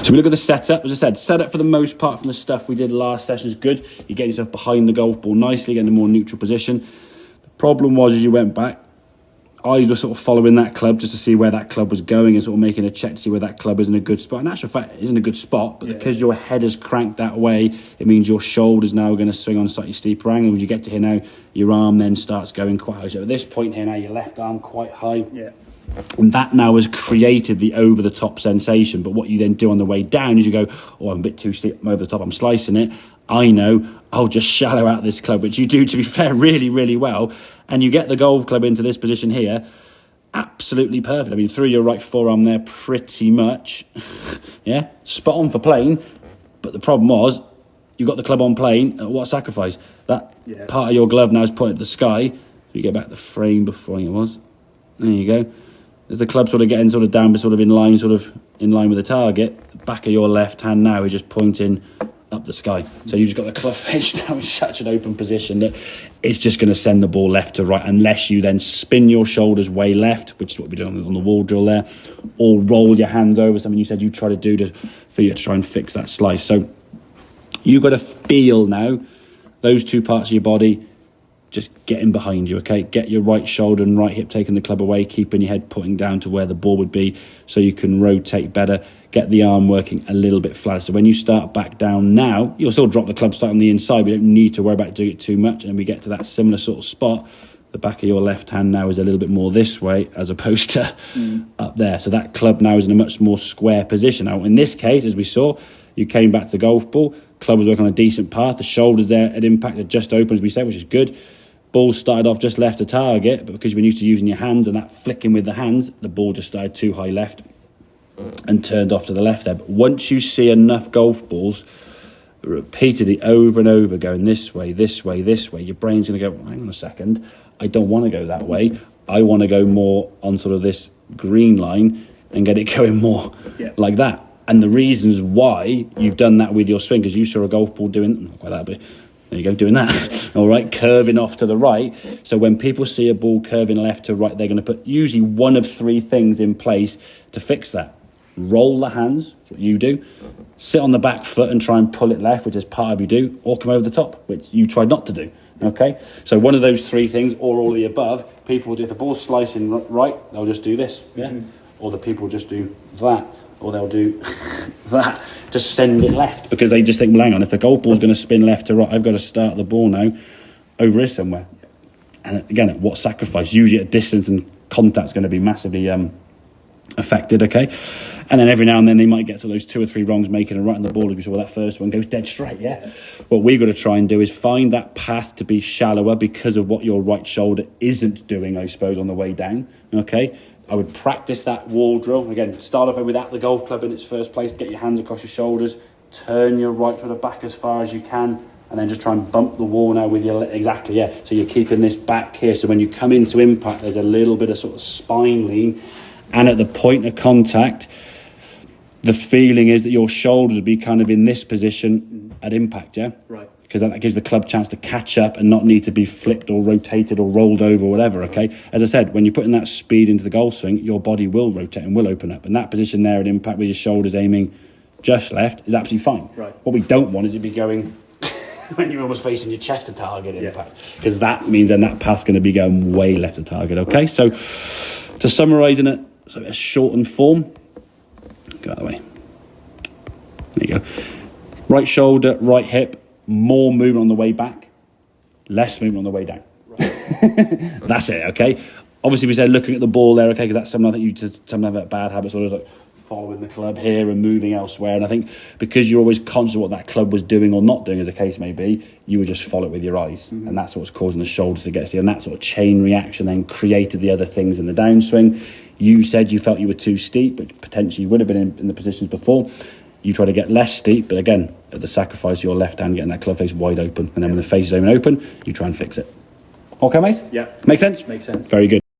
So we look at the setup. As I said, setup for the most part from the stuff we did last session is good. You're getting yourself behind the golf ball nicely, getting a more neutral position. The problem was, as you went back, eyes were sort of following that club just to see where that club was going and sort of making a check to see where that club is in a good spot. In actual fact, it isn't a good spot, but because your head is cranked that way, it means your shoulder's now going to swing on a slightly steeper angle. When you get to here now, your arm then starts going quite high. So at this point here now, your left arm quite high. Yeah. And that now has created the over-the-top sensation. But what you then do on the way down is you go, oh, I'm a bit too steep, I'm over the top, I'm slicing it. I know, I'll just shallow out this club, which you do, to be fair, really, really well. And you get the golf club into this position here, absolutely perfect. I mean, through your right forearm there, pretty much. Yeah, spot on for playing. But the problem was, you got the club on plane at what sacrifice? That part of your glove now is pointed at the sky. So you get back the frame before it was. There you go. As the club sort of getting sort of down, but sort of in line with the target. The back of your left hand now is just pointing up the sky. So you've just got the club face now in such an open position that it's just going to send the ball left to right, unless you then spin your shoulders way left, which is what we're doing on the wall drill there, or roll your hands over, something you said you try to do for you to try and fix that slice. So you've got to feel now those two parts of your body just getting behind you, okay? Get your right shoulder and right hip taking the club away, keeping your head putting down to where the ball would be so you can rotate better, get the arm working a little bit flatter. So when you start back down now, you'll still drop the club slightly on the inside. We don't need to worry about doing it too much. And we get to that similar sort of spot. The back of your left hand now is a little bit more this way as opposed to up there. So that club now is in a much more square position. Now, in this case, as we saw, you came back to the golf ball. Club was working on a decent path. The shoulders there at impact are just open, as we said, which is good. Ball started off just left of target, but because you've been used to using your hands and that flicking with the hands, the ball just started too high left and turned off to the left there. But once you see enough golf balls repeatedly over and over going this way, this way, this way, your brain's going to go, well, hang on a second, I don't want to go that way. I want to go more on sort of this green line and get it going more like that. And the reasons why you've done that with your swing, because you saw a golf ball doing, not quite that, but there you go, doing that, all right, curving off to the right. So when people see a ball curving left to right, they're going to put usually one of three things in place to fix that. Roll the hands, that's what you do. Sit on the back foot and try and pull it left, which is part of you do, or come over the top, which you tried not to do, okay? So one of those three things, or all of the above, people will do, if the ball's slicing right, they'll just do this, or the people just do that, or they'll do that to send it left, because they just think, well, hang on, if the golf ball's going to spin left to right, I've got to start the ball now over here somewhere. And again, at what sacrifice? Usually at distance and contact's going to be massively affected, okay? And then every now and then they might get to those two or three wrongs, making a right on the ball, as we saw that first one goes dead straight, What we've got to try and do is find that path to be shallower because of what your right shoulder isn't doing, I suppose, on the way down, okay? I would practice that wall drill. Again, start up without the golf club in its first place. Get your hands across your shoulders. Turn your right to the back as far as you can. And then just try and bump the wall now with your... Exactly, So you're keeping this back here. So when you come into impact, there's a little bit of sort of spine lean. And at the point of contact, the feeling is that your shoulders will be kind of in this position at impact, Right. Because that gives the club a chance to catch up and not need to be flipped or rotated or rolled over or whatever, okay? As I said, when you're putting that speed into the golf swing, your body will rotate and will open up. And that position there at impact with your shoulders aiming just left is absolutely fine. Right. What we don't want is it be going when you're almost facing your chest to target impact. Because that means then that path's going to be going way left to target, okay? So to summarise in a shortened form, go out of the way. There you go. Right shoulder, right hip, more movement on the way back, less movement on the way down. Right. That's it, okay? Obviously, we said looking at the ball there, okay, because that's something I think some have a bad habit, sort of like following the club here and moving elsewhere. And I think because you're always conscious of what that club was doing or not doing, as the case may be, you would just follow it with your eyes. And that's what's causing the shoulders to get stiff. And that sort of chain reaction then created the other things in the downswing. You said you felt you were too steep, but potentially you would have been in the positions before. You try to get less steep, but again, at the sacrifice of your left hand getting that club face wide open. And then when the face is open, you try and fix it. Okay, mate? Yeah. Make sense? Makes sense. Very good.